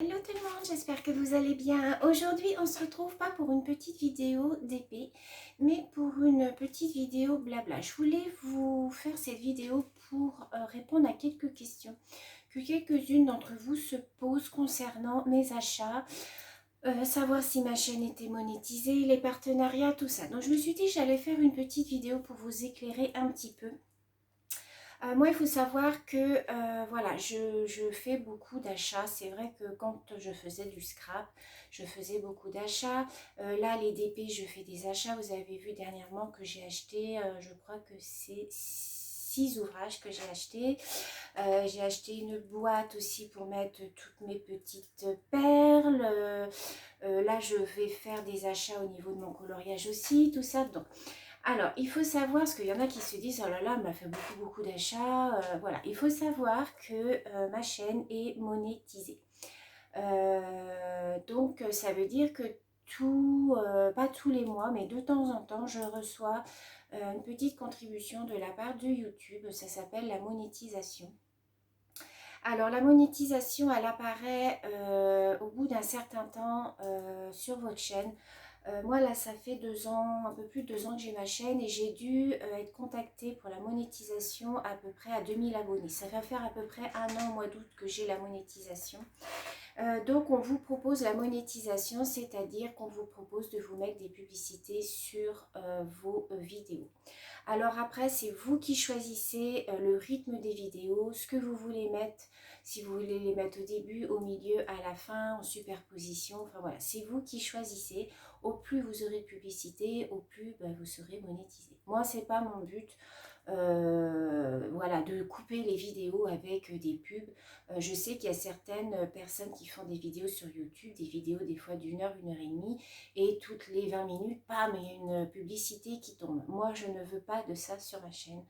Hello tout le monde, j'espère que vous allez bien. Aujourd'hui, on se retrouve pas pour une petite vidéo d'épée, mais pour une petite vidéo blabla. Je voulais vous faire cette vidéo pour répondre à quelques questions que quelques-unes d'entre vous se posent concernant mes achats, savoir si ma chaîne était monétisée, les partenariats, tout ça. Donc je me suis dit que j'allais faire une petite vidéo pour vous éclairer un petit peu. Moi, il faut savoir que voilà, je fais beaucoup d'achats. C'est vrai que quand je faisais du scrap, je faisais beaucoup d'achats. Là, les DP, je fais des achats. Vous avez vu dernièrement que j'ai acheté, je crois que c'est 6 ouvrages que j'ai achetés. J'ai acheté une boîte aussi pour mettre toutes mes petites perles. Là, je vais faire des achats au niveau de mon coloriage aussi, tout ça. Donc, alors, il faut savoir, parce qu'il y en a qui se disent, oh là là, elle m'a fait beaucoup d'achats. Voilà, il faut savoir que ma chaîne est monétisée. Donc, ça veut dire que pas tous les mois, mais de temps en temps, je reçois une petite contribution de la part de YouTube. Ça s'appelle la monétisation. Alors, la monétisation, elle apparaît au bout d'un certain temps sur votre chaîne. Moi, là, ça fait 2 ans, un peu plus de 2 ans que j'ai ma chaîne et j'ai dû être contactée pour la monétisation à peu près à 2000 abonnés. Ça va faire à peu près 1 an au mois d'août que j'ai la monétisation. Donc, on vous propose la monétisation, c'est-à-dire qu'on vous propose de vous mettre des publicités sur vos vidéos. Alors après, c'est vous qui choisissez le rythme des vidéos, ce que vous voulez mettre, si vous voulez les mettre au début, au milieu, à la fin, en superposition. Enfin voilà, c'est vous qui choisissez. Au plus vous aurez de publicité, au plus vous serez monétisé. Moi, c'est pas mon but. Voilà, de couper les vidéos avec des pubs. Je sais qu'il y a certaines personnes qui font des vidéos sur YouTube, des vidéos des fois d'1 heure, 1 heure et demie, et toutes les 20 minutes, bam, il y a une publicité qui tombe. Moi, je ne veux pas de ça sur ma chaîne.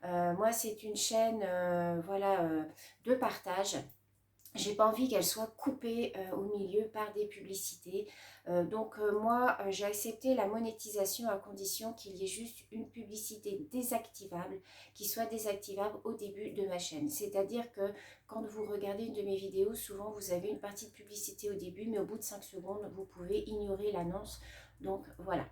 Moi, c'est une chaîne voilà, de partage. J'ai pas envie qu'elle soit coupée au milieu par des publicités. Donc moi, j'ai accepté la monétisation à condition qu'il y ait juste une publicité désactivable, qui soit désactivable au début de ma chaîne. C'est-à-dire que quand vous regardez une de mes vidéos, souvent vous avez une partie de publicité au début, mais au bout de 5 secondes, vous pouvez ignorer l'annonce. Donc voilà.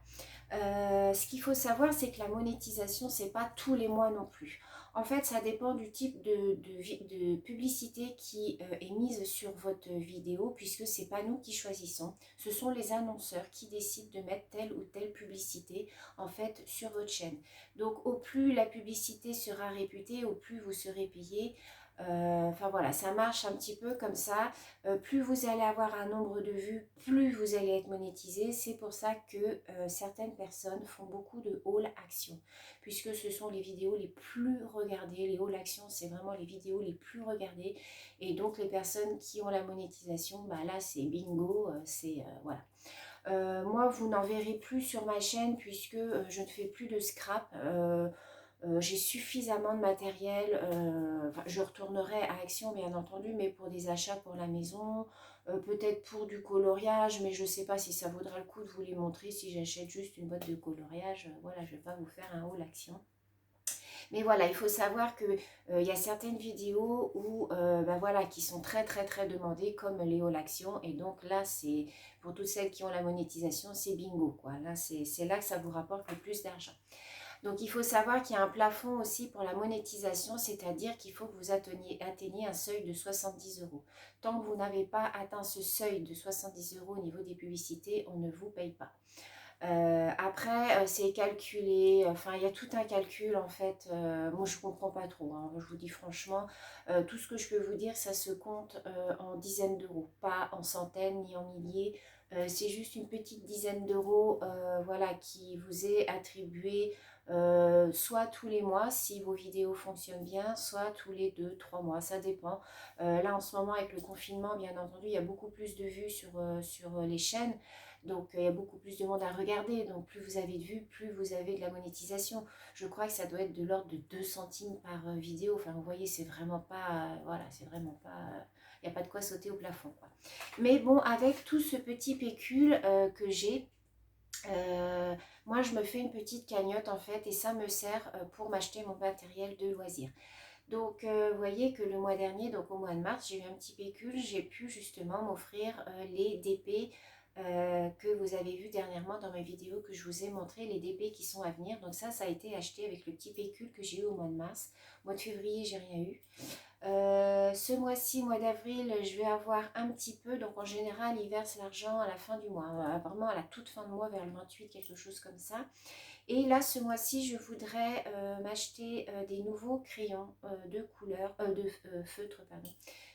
Ce qu'il faut savoir, c'est que la monétisation, c'est pas tous les mois non plus. En fait, ça dépend du type de publicité qui est mise sur votre vidéo, puisque c'est pas nous qui choisissons. Ce sont les annonceurs qui décident de mettre telle ou telle publicité en fait sur votre chaîne. Donc, au plus la publicité sera réputée, au plus vous serez payé. Enfin voilà, ça marche un petit peu comme ça. Plus vous allez avoir un nombre de vues, plus vous allez être monétisé. C'est pour ça que certaines personnes font beaucoup de haul action, puisque ce sont les vidéos les plus regardées. Les haul action, c'est vraiment les vidéos les plus regardées. Et donc les personnes qui ont la monétisation, bah là c'est bingo, c'est voilà. Moi, vous n'en verrez plus sur ma chaîne puisque je ne fais plus de scrap. J'ai suffisamment de matériel. Enfin, je retournerai à Action, bien entendu, mais pour des achats pour la maison, peut-être pour du coloriage, mais je ne sais pas si ça vaudra le coup de vous les montrer si j'achète juste une boîte de coloriage. Voilà, je ne vais pas vous faire un haul Action. Mais voilà, il faut savoir que il y a certaines vidéos où, voilà, qui sont très demandées, comme les haul action. Et donc là, c'est pour toutes celles qui ont la monétisation, c'est bingo, quoi. Là, c'est là que ça vous rapporte le plus d'argent. Donc il faut savoir qu'il y a un plafond aussi pour la monétisation, c'est-à-dire qu'il faut que vous atteigniez un seuil de 70 euros. Tant que vous n'avez pas atteint ce seuil de 70 euros au niveau des publicités, on ne vous paye pas. Après, c'est calculé, enfin il y a tout un calcul en fait. Moi je comprends pas trop, hein, je vous dis franchement. Tout ce que je peux vous dire, ça se compte en dizaines d'euros, pas en centaines ni en milliers. C'est juste une petite dizaine d'euros voilà, qui vous est attribuée soit tous les mois si vos vidéos fonctionnent bien, soit tous les 2, 3 mois, ça dépend. Là en ce moment avec le confinement, bien entendu, il y a beaucoup plus de vues sur les chaînes. Donc il y a beaucoup plus de monde à regarder. Donc plus vous avez de vues, plus vous avez de la monétisation. Je crois que ça doit être de l'ordre de 2 centimes par vidéo. Enfin vous voyez, c'est vraiment pas... voilà, c'est vraiment pas... Il n'y a pas de quoi sauter au plafond, quoi. Mais bon, avec tout ce petit pécule que j'ai, moi je me fais une petite cagnotte en fait, et ça me sert pour m'acheter mon matériel de loisir. Donc vous voyez que le mois dernier, donc au mois de mars, j'ai eu un petit pécule, j'ai pu justement m'offrir les DP que vous avez vu dernièrement dans mes vidéos que je vous ai montré, les DP qui sont à venir. Donc ça a été acheté avec le petit pécule que j'ai eu au mois de mars. Au mois de février, j'ai rien eu. Ce mois-ci, mois d'avril, je vais avoir un petit peu. Donc en général, ils versent l'argent à la fin du mois, vraiment à la toute fin de mois, vers le 28, quelque chose comme ça. Et là, ce mois-ci, je voudrais m'acheter des nouveaux crayons de couleur, feutre, pardon.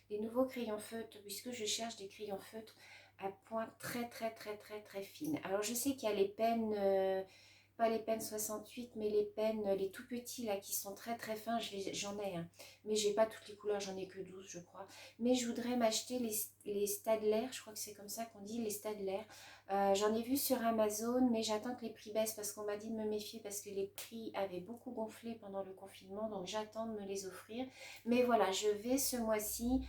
Des nouveaux crayons feutres, puisque je cherche des crayons feutres à pointe très fine. Alors, je sais qu'il y a les pennes, pas les pennes 68, mais les pennes, les tout petits là, qui sont très fins, j'en ai un. Mais j'ai pas toutes les couleurs, j'en ai que 12, je crois. Mais je voudrais m'acheter les Staedtler, je crois que c'est comme ça qu'on dit, les Staedtler. J'en ai vu sur Amazon, mais j'attends que les prix baissent parce qu'on m'a dit de me méfier parce que les prix avaient beaucoup gonflé pendant le confinement, donc j'attends de me les offrir. Mais voilà, je vais ce mois-ci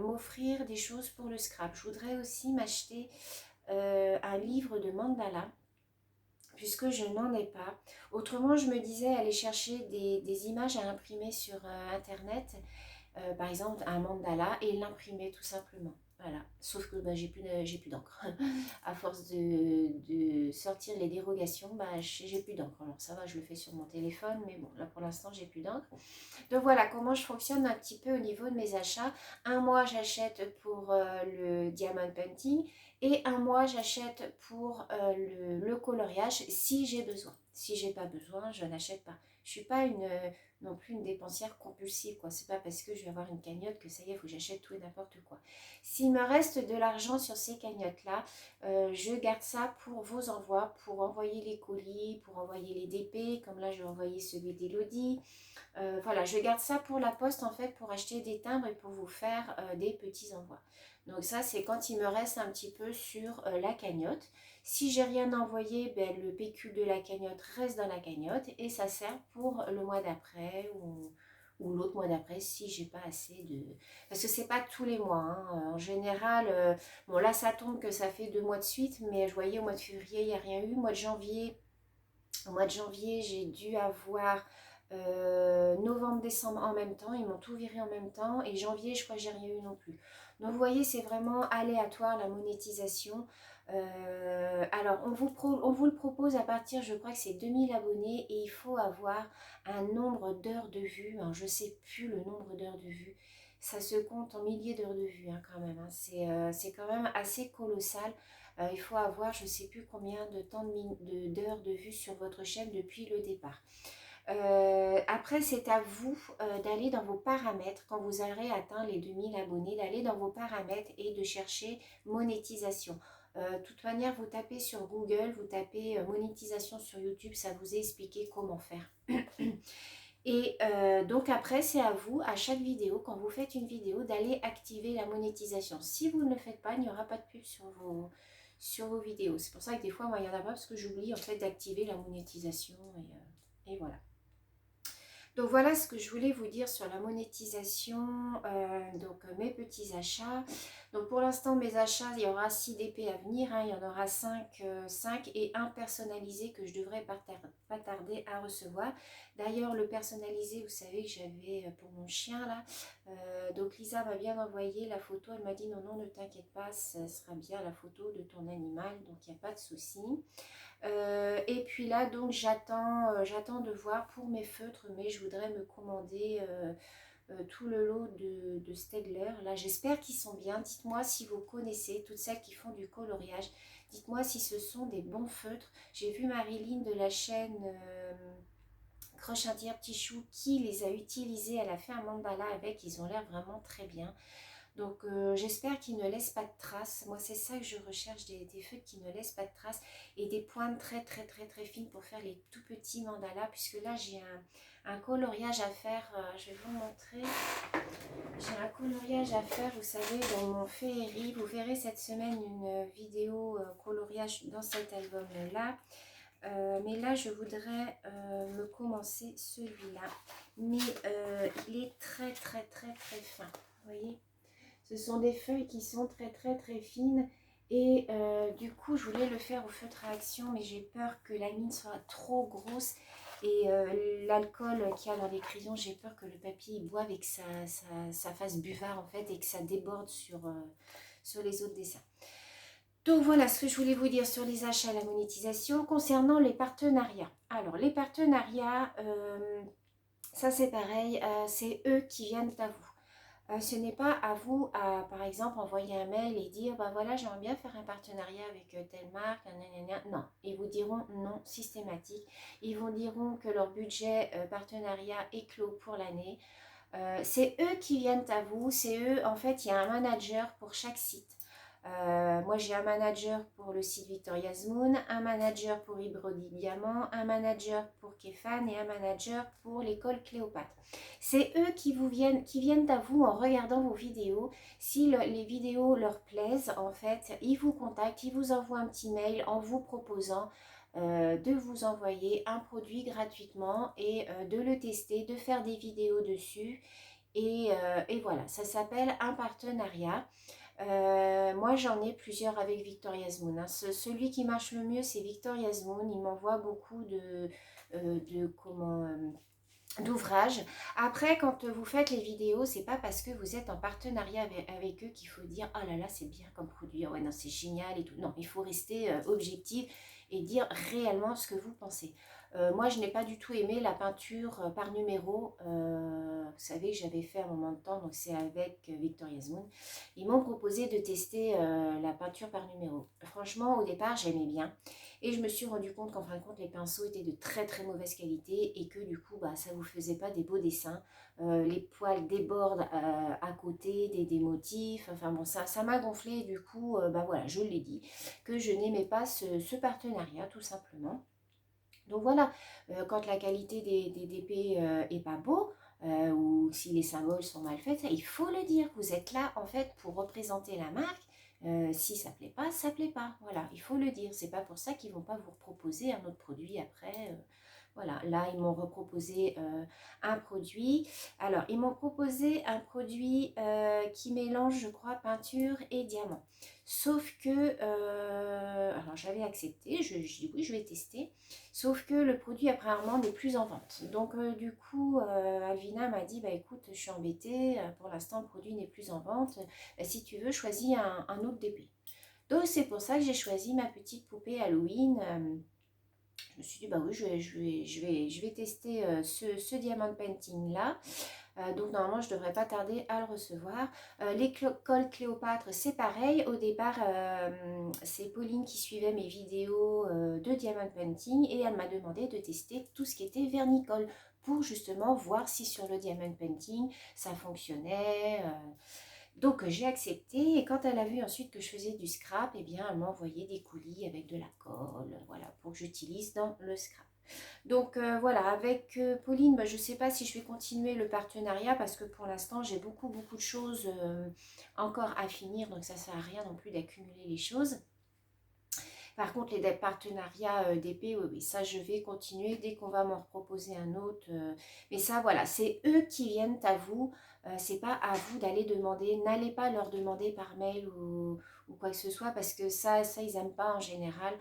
m'offrir des choses pour le scrap. Je voudrais aussi m'acheter un livre de mandala puisque je n'en ai pas. Autrement, je me disais aller chercher des images à imprimer sur internet, par exemple un mandala, et l'imprimer tout simplement. Voilà. Sauf que bah, j'ai plus d'encre. À force de sortir les dérogations, bah, j'ai plus d'encre. Alors ça va, je le fais sur mon téléphone, mais bon, là pour l'instant, j'ai plus d'encre. Donc voilà comment je fonctionne un petit peu au niveau de mes achats. Un mois, j'achète pour le diamond painting et un mois, j'achète pour le coloriage si j'ai besoin. Si j'ai pas besoin, je n'achète pas. Je suis pas non plus une dépensière compulsive, quoi. C'est pas parce que je vais avoir une cagnotte que ça y est, il faut que j'achète tout et n'importe quoi. S'il me reste de l'argent sur ces cagnottes-là, je garde ça pour vos envois, pour envoyer les colis, pour envoyer les DP, comme là, je vais envoyer celui d'Elodie. Voilà, je garde ça pour la poste en fait, pour acheter des timbres et pour vous faire des petits envois. Donc ça, c'est quand il me reste un petit peu sur la cagnotte. Si j'ai rien envoyé, ben, le pécule de la cagnotte reste dans la cagnotte et ça sert pour le mois d'après ou l'autre mois d'après si j'ai pas assez de... Parce que c'est pas tous les mois, hein. En général, bon là ça tombe que ça fait 2 mois de suite, mais je voyais au mois de février, il n'y a rien eu. Au mois de janvier, j'ai dû avoir novembre, décembre en même temps. Ils m'ont tout viré en même temps. Et janvier, je crois que j'ai rien eu non plus. Donc vous voyez, c'est vraiment aléatoire la monétisation. Alors, on vous le propose à partir, je crois que c'est 2000 abonnés. Et il faut avoir un nombre d'heures de vue. Hein, je ne sais plus le nombre d'heures de vue. Ça se compte en milliers d'heures de vue hein, quand même. Hein. C'est quand même assez colossal. Il faut avoir je ne sais plus combien de temps d'heures de vue sur votre chaîne depuis le départ. Après, c'est à vous d'aller dans vos paramètres, quand vous aurez atteint les 2000 abonnés, d'aller dans vos paramètres et de chercher monétisation. De toute manière, vous tapez sur Google, vous tapez monétisation sur YouTube, ça vous a expliqué comment faire. Et donc après, c'est à vous, à chaque vidéo, quand vous faites une vidéo, d'aller activer la monétisation. Si vous ne le faites pas, il n'y aura pas de pub sur vos vidéos. C'est pour ça que des fois, moi, il n'y en a pas parce que j'oublie en fait d'activer la monétisation et voilà. Donc voilà ce que je voulais vous dire sur la monétisation, donc mes petits achats. Donc pour l'instant mes achats, il y aura 6 DP à venir, hein, il y en aura 5 et un personnalisé que je devrais pas tarder à recevoir. D'ailleurs le personnalisé, vous savez que j'avais pour mon chien là, donc Lisa m'a bien envoyé la photo, elle m'a dit non ne t'inquiète pas, ça sera bien la photo de ton animal, donc il n'y a pas de souci. Et puis là donc j'attends de voir pour mes feutres, mais je voudrais me commander tout le lot de Staedtler. Là j'espère qu'ils sont bien. Dites-moi si vous connaissez toutes celles qui font du coloriage, dites-moi si ce sont des bons feutres. J'ai vu Marilyn de la chaîne Croche un tir petit chou qui les a utilisés, elle a fait un mandala avec, ils ont l'air vraiment très bien. Donc j'espère qu'ils ne laissent pas de traces. Moi c'est ça que je recherche, des feutres qui ne laissent pas de traces et des pointes très fines pour faire les tout petits mandalas, puisque là j'ai un coloriage à faire, je vais vous montrer. J'ai un coloriage à faire, vous savez, dans mon féerie. Vous verrez cette semaine une vidéo coloriage dans cet album là. Mais là je voudrais me commencer celui-là, mais il est très fin, vous voyez. Ce sont des feuilles qui sont très fines et du coup je voulais le faire au feutre à action, mais j'ai peur que la mine soit trop grosse Et l'alcool qu'il y a dans les crayons, j'ai peur que le papier il boive et que ça fasse buvard en fait et que ça déborde sur les autres dessins. Donc voilà ce que je voulais vous dire sur les achats et la monétisation. Concernant les partenariats. Alors les partenariats, ça c'est pareil, c'est eux qui viennent à vous. Ce n'est pas à vous à, par exemple, envoyer un mail et dire, bah voilà, j'aimerais bien faire un partenariat avec telle marque, nanana. Non, ils vous diront non systématique. Ils vous diront que leur budget partenariat est clos pour l'année. C'est eux qui viennent à vous, c'est eux, en fait, il y a un manager pour chaque site. Moi, j'ai un manager pour le site Victoria's Moon, un manager pour Ibrodi Diamant, un manager pour Kefan et un manager pour l'école Cléopâtre. C'est eux qui viennent à vous en regardant vos vidéos. Si les vidéos leur plaisent, en fait, ils vous contactent, ils vous envoient un petit mail en vous proposant de vous envoyer un produit gratuitement et de le tester, de faire des vidéos dessus. Et voilà, ça s'appelle un partenariat. Moi, j'en ai plusieurs avec Victoria's Moon, hein. Celui qui marche le mieux, c'est Victoria's Moon. Il m'envoie beaucoup d'ouvrages. Après, quand vous faites les vidéos, c'est pas parce que vous êtes en partenariat avec eux qu'il faut dire oh là là, c'est bien comme produit, oh ouais, non, c'est génial et tout. Non, il faut rester objectif et dire réellement ce que vous pensez. Moi, je n'ai pas du tout aimé la peinture par numéro. Vous savez que j'avais fait un moment de temps, donc c'est avec Victoria's Moon. Ils m'ont proposé de tester la peinture par numéro. Franchement, au départ, j'aimais bien. Et je me suis rendu compte qu'en fin de compte, les pinceaux étaient de très très mauvaise qualité et que du coup, bah, ça ne vous faisait pas des beaux dessins. Les poils débordent à côté des motifs. Enfin bon, ça m'a gonflé. Du coup, bah voilà, je l'ai dit, que je n'aimais pas ce partenariat tout simplement. Donc voilà, quand la qualité des DP est pas beau, ou si les symboles sont mal faits, ça, il faut le dire. Vous êtes là en fait pour représenter la marque. Si ça plaît pas, ça plaît pas. Voilà, il faut le dire. C'est pas pour ça qu'ils vont pas vous proposer un autre produit après. Voilà, là ils m'ont reproposé un produit. Alors ils m'ont proposé un produit qui mélange, je crois, peinture et diamant. Sauf que, alors j'avais accepté, je dis oui, je vais tester. Sauf que le produit apparemment n'est plus en vente. Donc du coup, Alvina m'a dit, bah écoute, je suis embêtée, pour l'instant le produit n'est plus en vente. Si tu veux, choisis un autre DP. Donc c'est pour ça que j'ai choisi ma petite poupée Halloween. Je me suis dit, bah oui, je vais tester ce diamant painting là. Donc normalement, je ne devrais pas tarder à le recevoir. L'école Cléopâtre, c'est pareil. Au départ, c'est Pauline qui suivait mes vidéos de diamond painting et elle m'a demandé de tester tout ce qui était vernicole pour justement voir si sur le diamond painting, ça fonctionnait. Donc j'ai accepté et quand elle a vu ensuite que je faisais du scrap, eh bien elle m'a envoyé des coulis avec de la colle, voilà, pour que j'utilise dans le scrap. Donc voilà, avec Pauline, bah, je ne sais pas si je vais continuer le partenariat parce que pour l'instant j'ai beaucoup de choses encore à finir, donc ça ne sert à rien non plus d'accumuler les choses. Par contre, les partenariats d'épée, oui, oui, ça je vais continuer dès qu'on va m'en proposer un autre. Mais ça, voilà, c'est eux qui viennent à vous. C'est pas à vous d'aller demander. N'allez pas leur demander par mail ou quoi que ce soit parce que ça ils n'aiment pas en général.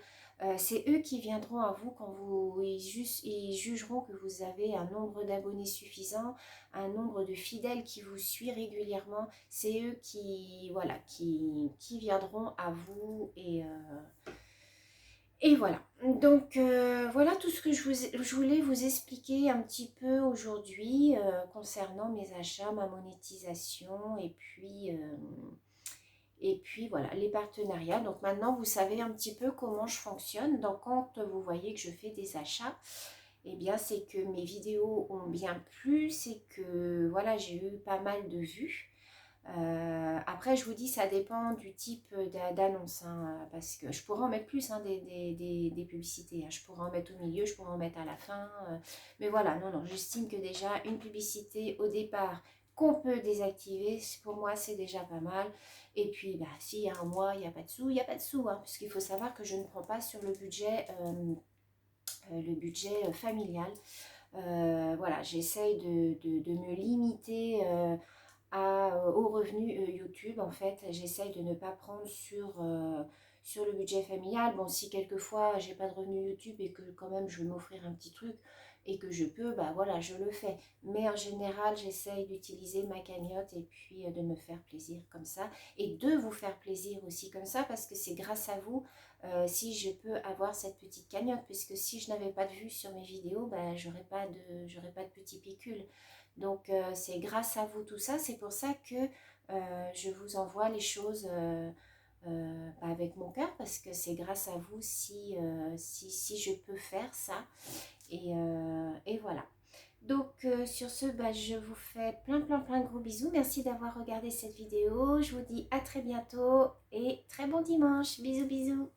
C'est eux qui viendront à vous quand ils jugeront que vous avez un nombre d'abonnés suffisant, un nombre de fidèles qui vous suit régulièrement. C'est eux qui, voilà, qui viendront à vous et voilà, donc voilà tout ce que je voulais vous expliquer un petit peu aujourd'hui concernant mes achats, ma monétisation et puis voilà, les partenariats. Donc maintenant, vous savez un petit peu comment je fonctionne. Donc quand vous voyez que je fais des achats, eh bien c'est que mes vidéos ont bien plu, c'est que voilà, j'ai eu pas mal de vues. Après, je vous dis, ça dépend du type d'annonce, hein, parce que je pourrais en mettre plus hein, des publicités. Hein. Je pourrais en mettre au milieu, je pourrais en mettre à la fin. Mais voilà, non, j'estime que déjà une publicité au départ qu'on peut désactiver, pour moi, c'est déjà pas mal. Et puis, bah, s'il y a un mois, il n'y a pas de sous, il n'y a pas de sous. Hein, parce qu'il faut savoir que je ne prends pas sur le budget familial. Voilà, j'essaye de me limiter aux revenus YouTube. En fait, j'essaye de ne pas prendre sur le budget familial. Bon, si quelquefois j'ai pas de revenus YouTube et que quand même je veux m'offrir un petit truc, et que je peux, bah voilà, je le fais. Mais en général, j'essaye d'utiliser ma cagnotte et puis de me faire plaisir comme ça et de vous faire plaisir aussi comme ça parce que c'est grâce à vous si je peux avoir cette petite cagnotte, puisque si je n'avais pas de vues sur mes vidéos, ben, j'aurais pas de petit pécule. Donc c'est grâce à vous tout ça, c'est pour ça que je vous envoie les choses avec mon cœur, parce que c'est grâce à vous si je peux faire ça. Et voilà. Donc sur ce, bah, je vous fais plein de gros bisous. Merci d'avoir regardé cette vidéo. Je vous dis à très bientôt et très bon dimanche. Bisous bisous.